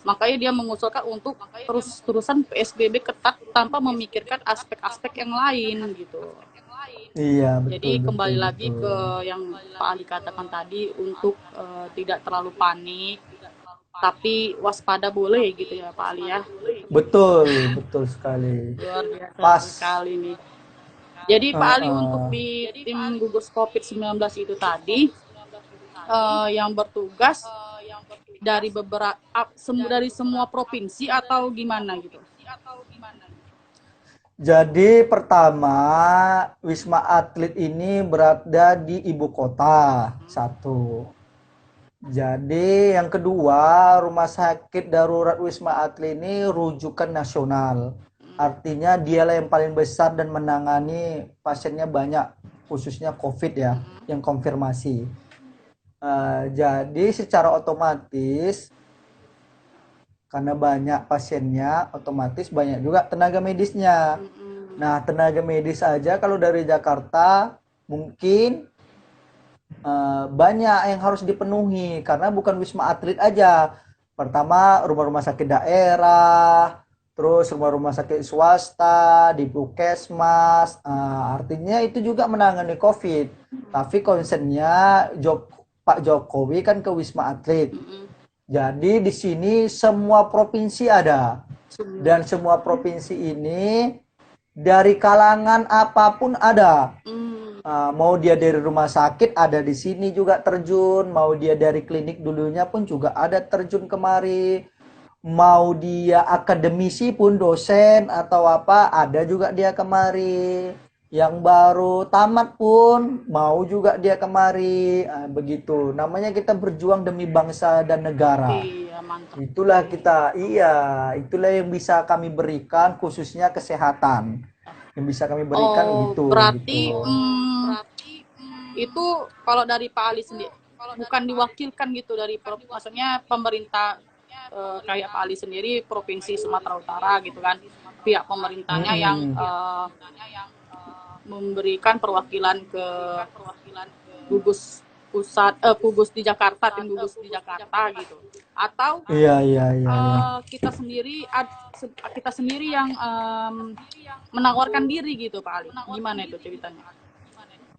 makanya dia mengusulkan untuk terus-terusan PSBB ketat tanpa memikirkan aspek-aspek yang lain gitu. Iya, Jadi betul betul kembali lagi betul. ke yang Pak Ali katakan tadi untuk tidak terlalu panik, tapi waspada boleh gitu ya Pak Ali ya. Betul, betul sekali. Luar biasa Pas. sekali nih. Jadi Pak Ali untuk Heeh. di tim gugus COVID-19 itu tadi yang bertugas dari dari semua provinsi atau gimana gitu? Jadi pertama, Wisma Atlet ini berada di ibu kota, satu. Jadi yang kedua, Rumah Sakit Darurat Wisma Atlet ini rujukan nasional. Artinya dialah yang paling besar dan menangani pasiennya banyak, khususnya COVID ya, yang konfirmasi. Jadi secara otomatis, karena banyak pasiennya, otomatis banyak juga tenaga medisnya. Nah, tenaga medis aja kalau dari Jakarta mungkin banyak yang harus dipenuhi karena bukan Wisma Atlet aja. Pertama, rumah-rumah sakit daerah, terus rumah-rumah sakit swasta, di Puskesmas. Artinya itu juga menangani COVID. Tapi concernnya Pak Jokowi kan ke Wisma Atlet. Jadi di sini semua provinsi ada. Dan semua provinsi ini dari kalangan apapun ada. Mau dia dari rumah sakit ada di sini juga terjun, mau dia dari klinik dulunya pun juga ada terjun kemari. Mau dia akademisi pun dosen atau apa ada juga dia kemari. Yang baru tamat pun mau juga dia kemari. Begitu. Namanya kita berjuang demi bangsa dan negara. Iya, mantap. Itulah kita, iya, itulah yang bisa kami berikan khususnya kesehatan. Yang bisa kami berikan gitu. Berarti Gitu. itu kalau dari Pak Ali sendiri bukan diwakilkan gitu dari maksudnya pemerintah kayak Pak Ali sendiri Provinsi Sumatera Utara gitu kan, pihak pemerintahnya yang memberikan perwakilan ke gugus pusat gugus di Jakarta, tim gugus di Jakarta gitu, atau Iya. kita sendiri yang menawarkan diri gitu Pak Ali, gimana itu ceritanya?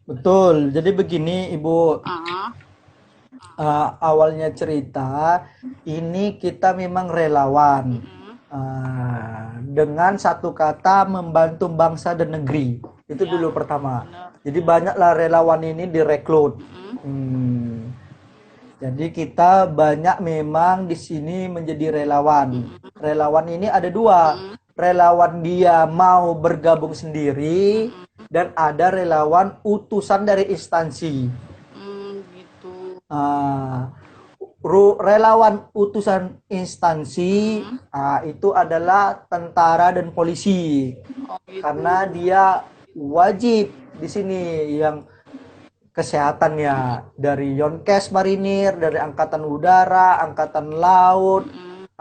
Betul. Jadi begini, Ibu. Awalnya cerita, ini kita memang relawan. Dengan satu kata membantu bangsa dan negeri. Itu dulu pertama. Jadi banyaklah relawan ini direkrut. Jadi kita banyak memang di sini menjadi relawan. Relawan ini ada dua. Relawan dia mau bergabung sendiri dan ada relawan utusan dari instansi. Gitu. Relawan utusan instansi itu adalah tentara dan polisi. Gitu. Karena dia wajib di sini yang kesehatannya dari Yonkes Marinir, dari Angkatan Udara, Angkatan Laut,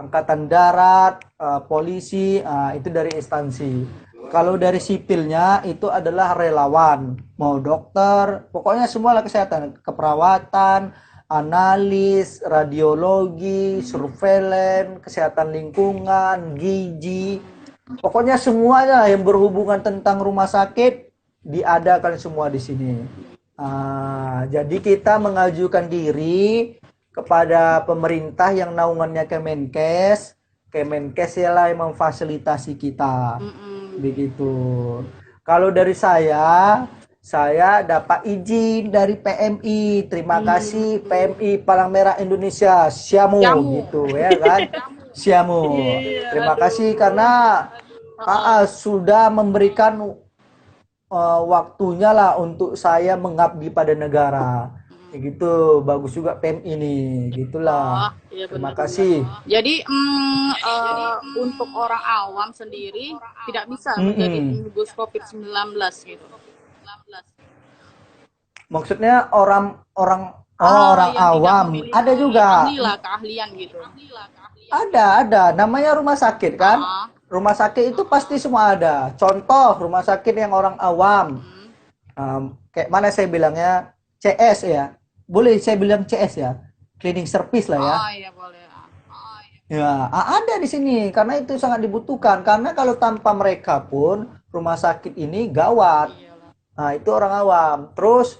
Angkatan Darat, polisi, itu dari instansi. Kalau dari sipilnya itu adalah relawan, mau dokter, pokoknya semualah kesehatan, keperawatan, analis, radiologi, surveillance, kesehatan lingkungan, gizi, pokoknya semuanya yang berhubungan tentang rumah sakit diadakan semua di sini. Jadi kita mengajukan diri kepada pemerintah yang naungannya Kemenkes. Kemenkes ialah yang memfasilitasi kita. Begitu. Kalau dari saya dapat izin dari PMI. Terima kasih PMI Palang Merah Indonesia, Siamu gitu ya kan. Siamu. Terima kasih karena sudah memberikan waktunya lah untuk saya mengabdi pada negara. Gitu, bagus juga PEM ini, gitulah. Iya, Terima benar. kasih. Jadi untuk orang awam sendiri tidak bisa menjadi gugus COVID-19 gitu. Maksudnya orang orang yang tidak awam. Ada memiliki juga. ahli lah, keahlian gitu. Ada. Namanya rumah sakit kan? Ah, Rumah sakit itu pasti semua ada. Contoh rumah sakit yang orang awam. Kayak mana saya bilangnya? CS ya. Boleh saya bilang CS ya. Cleaning service lah ya. iya boleh. Ya, ada di sini karena itu sangat dibutuhkan. Karena kalau tanpa mereka pun rumah sakit ini gawat. Iyalah. Nah, itu orang awam. Terus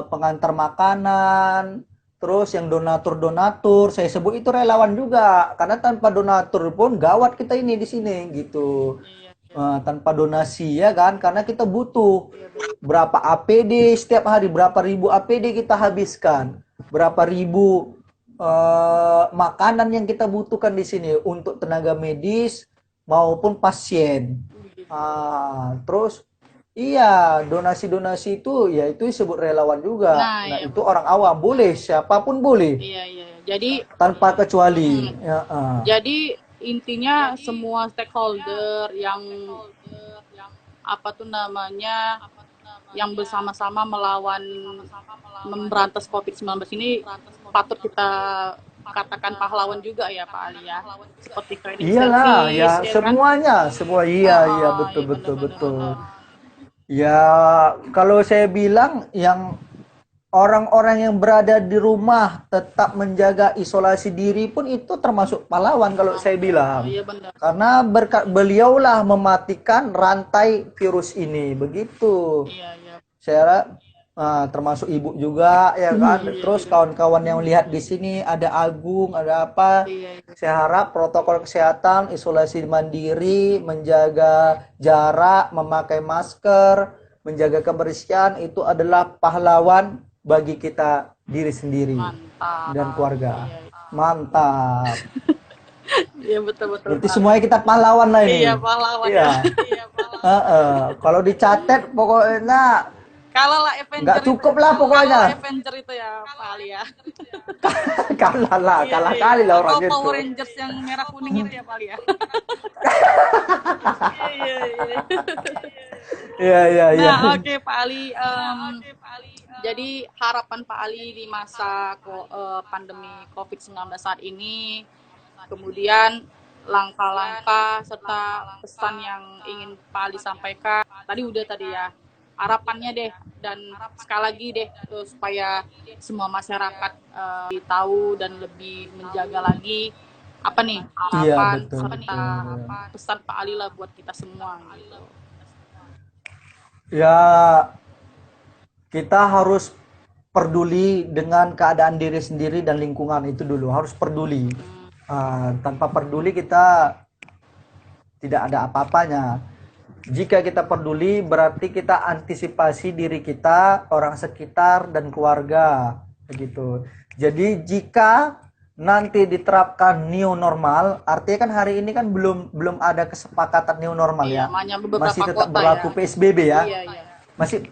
pengantar makanan, terus yang donatur-donatur, saya sebut itu relawan juga. Karena tanpa donatur pun gawat kita ini di sini gitu. Iya, Tanpa donasi ya kan, karena kita butuh iya, berapa APD setiap hari, berapa ribu APD kita habiskan, berapa ribu makanan yang kita butuhkan di sini untuk tenaga medis maupun pasien. Terus iya, donasi-donasi itu ya itu disebut relawan juga. Nah, Nah, iya itu orang awam boleh, siapapun boleh iya. Jadi tanpa kecuali. Ya, jadi intinya semua stakeholder yang apa tuh namanya yang bersama-sama melawan memberantas COVID-19 ini patut kita katakan pahlawan juga ya Pak Ali ya. Seperti cleaning Iyalah, ya service, ya kan? semuanya, semua iya betul Iya betul betul. benar-benar. Ya, kalau saya bilang yang orang-orang yang berada di rumah tetap menjaga isolasi diri pun itu termasuk pahlawan kalau saya bilang. Iya benar. Karena berkat beliaulah mematikan rantai virus ini. Begitu. Iya. Saya termasuk ibu juga ya kan. Terus kawan-kawan yang lihat di sini ada Agung, ada apa. Iya. Saya harap protokol kesehatan, isolasi mandiri, menjaga jarak, memakai masker, menjaga kebersihan itu adalah pahlawan bagi kita diri sendiri Mantap. dan keluarga. Iya. Mantap. Iya betul-betul. Berarti semuanya kita pahlawan lah ini. Iya pahlawan. Iya. Iya pahlawan. Kalau dicatat pokoknya Kalau lah Avenger nggak cukup lah pokoknya. Kalau Avenger itu ya Pak Ali ya. kalah kali lah orang Atau itu. Power Rangers yang merah kuning itu ya Pak Ali ya. Iya. Iya. Nah, oke Pak Ali. Jadi harapan Pak Ali di masa pandemi COVID-19 saat ini, kemudian langkah-langkah serta pesan yang ingin Pak Ali sampaikan. Tadi ya. Harapannya deh, dan sekali lagi deh supaya semua masyarakat tahu dan lebih menjaga lagi apa nih harapan serta pesan Pak Ali lah buat kita semua gitu. Ya, kita harus peduli dengan keadaan diri sendiri dan lingkungan itu dulu, harus peduli. Tanpa peduli kita tidak ada apa-apanya. Jika kita peduli berarti kita antisipasi diri kita, orang sekitar dan keluarga begitu. Jadi jika nanti diterapkan new normal, artinya kan hari ini kan belum ada kesepakatan new normal ya. Masih tetap berlaku PSBB ya. Iya. Masih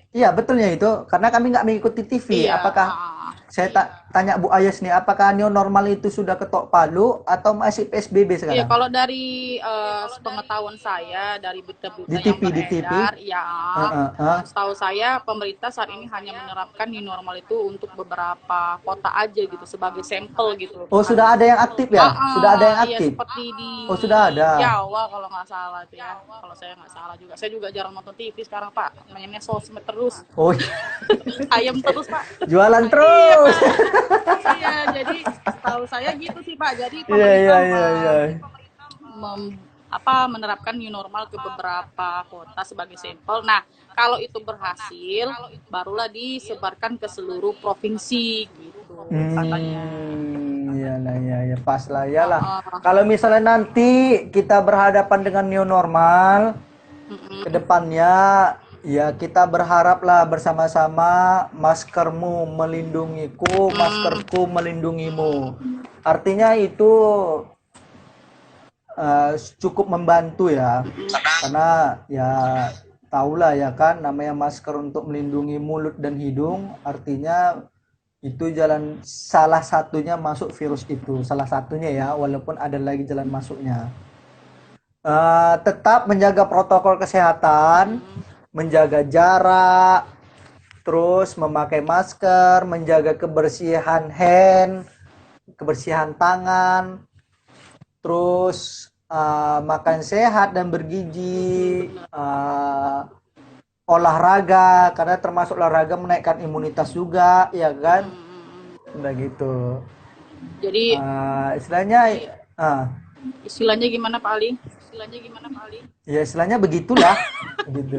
iya betulnya itu karena kami nggak mengikuti TV. Apakah saya tanya Bu Ayes nih, apakah new normal itu sudah ketok palu atau masih PSBB sekarang? Iya, kalau dari pengetahuan saya dari berita-berita yang beredar, ya, setahu saya pemerintah saat ini hanya menerapkan new normal itu untuk beberapa kota aja gitu sebagai sampel gitu. Oh, sudah ada yang aktif ya? Sudah ada yang aktif? Iya, seperti di sudah ada. Jawa kalau nggak salah tuh ya. Kalau saya nggak salah juga. Saya juga jarang nonton TV sekarang Pak. Mainnya sosmed terus. Oh. Ayam terus Pak. Jualan terus. Iya, jadi tahu saya gitu sih Pak. Jadi pemerintah menerapkan new normal ke beberapa kota sebagai sampel. Nah, kalau itu berhasil, barulah disebarkan ke seluruh provinsi gitu katanya. Iya, pas lah ya lah. Kalau misalnya nanti kita berhadapan dengan new normal, ke depannya ya kita berharaplah bersama-sama maskermu melindungiku, maskerku melindungimu. Artinya itu cukup membantu ya. Karena ya tahulah ya kan namanya masker untuk melindungi mulut dan hidung, artinya itu jalan salah satunya masuk virus itu. Salah satunya ya, walaupun ada lagi jalan masuknya. Tetap menjaga protokol kesehatan, menjaga jarak, terus memakai masker, menjaga kebersihan hand, kebersihan tangan, terus makan sehat dan bergizi, olahraga, karena termasuk olahraga menaikkan imunitas juga, ya kan? Udah gitu. Jadi Istilahnya, istilahnya gimana Pak Ali? ya istilahnya begitulah, gitu.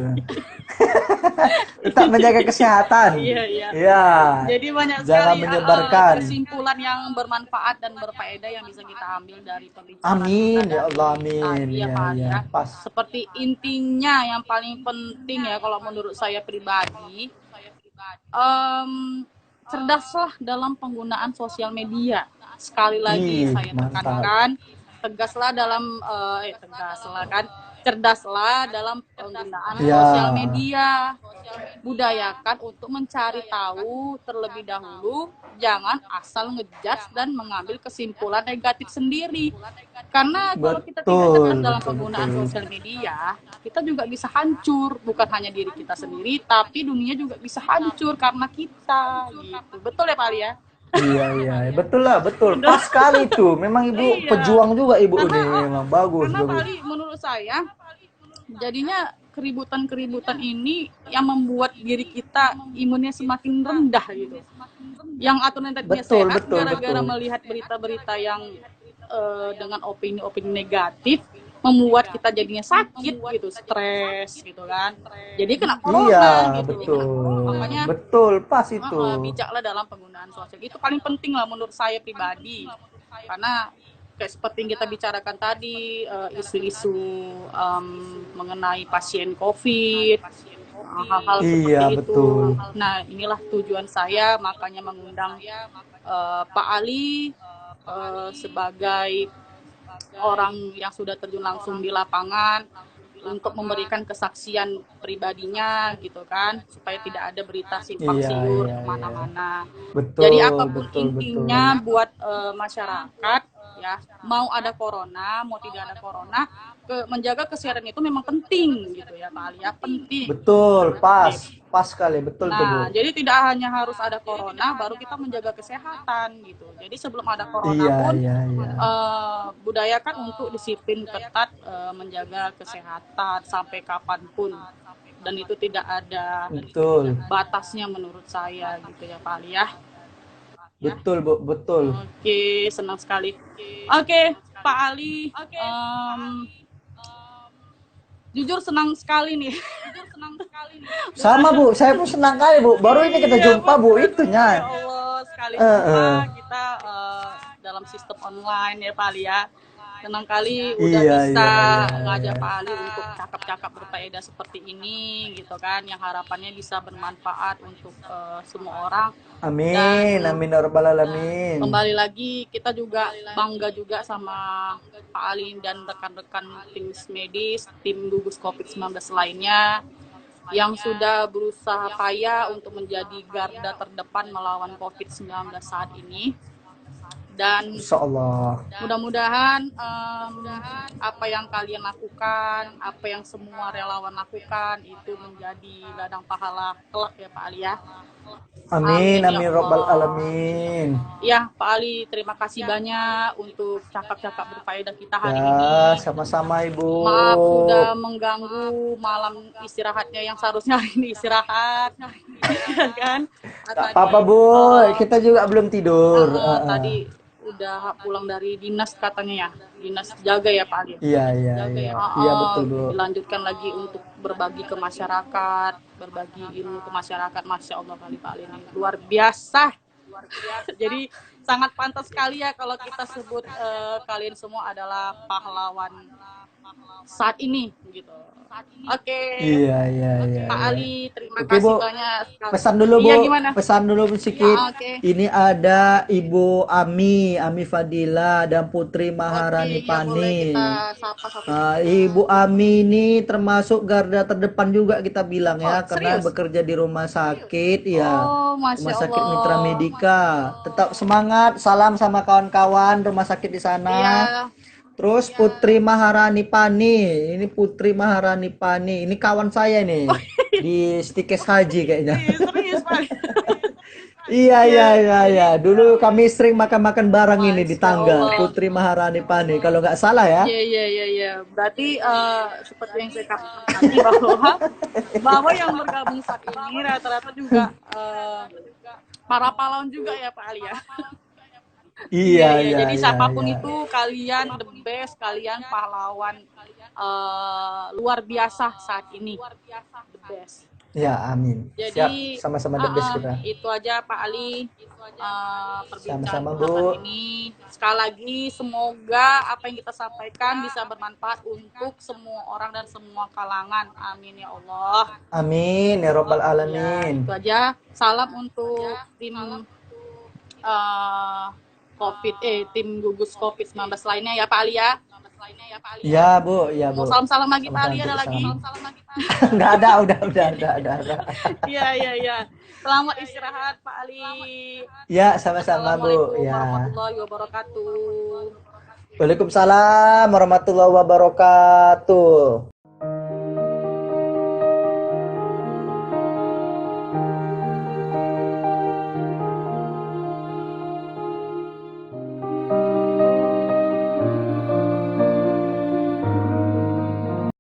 Tetap menjaga kesehatan. Iya, iya. Ya. Jadi banyak Jangan sekali menyebarkan. kesimpulan yang bermanfaat dan berfaedah yang bisa kita ambil dari pembicaraan Amin kita ya Allah, dari amin. tadi ya Ya, Pak Ali ya, ya. pas. Seperti intinya yang paling penting ya kalau menurut saya pribadi, cerdaslah dalam penggunaan sosial media. Sekali lagi saya Mantap. tekankan, tegaslah dalam cerdaslah dalam penggunaan sosial media. Budayakan untuk mencari tahu terlebih dahulu, jangan asal ngejudge dan mengambil kesimpulan negatif sendiri. Karena kalau kita tidak cerdas dalam penggunaan sosial media, kita juga bisa hancur, bukan hanya diri kita sendiri, tapi dunia juga bisa hancur karena kita gitu. Betul ya Pak Ali ya? Iya, betul lah, betul. Pas sekali itu. Memang Ibu pejuang juga Ibu ini, memang bagus. Karena Pak Ali menurut saya jadinya keributan-keributan ini yang membuat diri kita imunnya semakin rendah gitu. Yang aturan tadinya sehat gara-gara melihat berita-berita yang dengan opini-opini negatif membuat kita jadinya sakit gitu, stres gitu kan. Jadi kena corona gitu. Makanya pas itu. Bijaklah dalam penggunaan sosial. Itu paling penting lah menurut saya pribadi. Karena kayak seperti yang kita bicarakan tadi, isu-isu mengenai pasien COVID, hal-hal seperti itu. Nah, inilah tujuan saya, makanya mengundang Pak Ali sebagai orang yang sudah terjun langsung di lapangan untuk memberikan kesaksian pribadinya gitu kan, supaya tidak ada berita simpang siur kemana-mana. Jadi apapun intinya buat masyarakat ya, mau ada corona mau tidak ada corona, menjaga kesehatan itu memang penting gitu ya Pak Ali ya, penting. Betul, pas sekali, betul tuh Bu. Jadi tidak hanya harus ada corona baru kita menjaga kesehatan gitu. Jadi sebelum ada corona pun budayakan untuk disiplin ketat menjaga kesehatan sampai kapanpun, dan itu tidak ada batasnya menurut saya gitu ya Pak Ali ya. Betul Bu, betul. Oke, senang sekali. Oke, Pak Ali, jujur senang sekali nih. Sama Bu, saya pun senang kali Bu. Baru ini kita jumpa Bu, itunya. Ya Allah, sekali jumpa kita dalam sistem online ya Pak Ali ya. Senang kali udah bisa ngajak Pak Ali untuk cakap-cakap berfaedah seperti ini gitu kan, yang harapannya bisa bermanfaat untuk semua orang. Amin, amin ya rabbal alamin. Kembali lagi kita juga bangga juga sama Pak Ali dan rekan-rekan tim medis, tim gugus COVID-19 lainnya yang sudah berusaha payah untuk menjadi garda terdepan melawan COVID-19 saat ini. Dan mudah-mudahan apa yang kalian lakukan, apa yang semua relawan lakukan itu menjadi ladang pahala kelak ya Pak Ali ya. Amin, amin rabbal alamin. Ya Pak Ali, terima kasih banyak untuk cakap-cakap berfaedah kita hari ini. Sama-sama Ibu. Maaf sudah mengganggu malam istirahatnya yang seharusnya hari ini istirahat kan. Tak apa-apa Bu, kita juga belum tidur. Tadi udah pulang dari dinas katanya ya, dinas jaga ya Pak Ali. Iya betul Bu. Dilanjutkan lagi untuk berbagi ke masyarakat, berbagi ilmu ke masyarakat. Masya Allah kali Pak Ali ini luar biasa. Jadi sangat pantas sekali ya kalau kita sebut kalian semua adalah pahlawan saat ini gitu. Oke. Iya. Pak Ali, terima kasih banyak. Pesan dulu Bu. Gimana? Pesan dulu sedikit. Ini ada Ibu Ami Fadila dan Putri Maharani Pani. Ibu Ami ini termasuk garda terdepan juga kita bilang ya, karena bekerja di rumah sakit ya. Rumah sakit Mitra Medika. Tetap semangat. Salam sama kawan-kawan rumah sakit di sana. Terus Putri Maharani Pani, ini Putri Maharani Pani, ini kawan saya nih di Stikes Haji kayaknya. Serius Iya, iya, Ya, iya, iya. jadi Dulu kami sering makan-makan bareng ini di Masya tangga. Allah. Putri Maharani Pani. Kalau nggak salah ya. Iya, iya, iya, iya. Berarti seperti yang saya katakan tadi bahwa yang bergabung saat ini rata-rata juga para pahlawan juga ya Pak Ali ya. Iya, Iya, iya. iya, Jadi iya, siapapun iya. itu kalian the best, kalian pahlawan luar biasa saat ini. The best. Ya, amin. Siap. Jadi Sama-sama the best kita. itu aja Pak Ali perbincangan Sama-sama, kita saat Bu. ini. Sekali lagi semoga apa yang kita sampaikan bisa bermanfaat untuk semua orang dan semua kalangan. Amin ya Allah. Amin. Ya Robbal Ya, Alamin. itu aja. Salam untuk tim tim gugus COVID-19 lainnya ya Pak Ali ya. Ya, Bu. Ya, Mau Bu. salam-salam lagi Pak Sama-sama, Ali, Bu. ada lagi? Salam. Nggak ada, udah. Iya, iya, iya. Selamat istirahat Pak Ali. Ya, sama-sama, Bu. Assalamualaikum Ya. warahmatullahi wabarakatuh. Waalaikumsalam warahmatullahi wabarakatuh.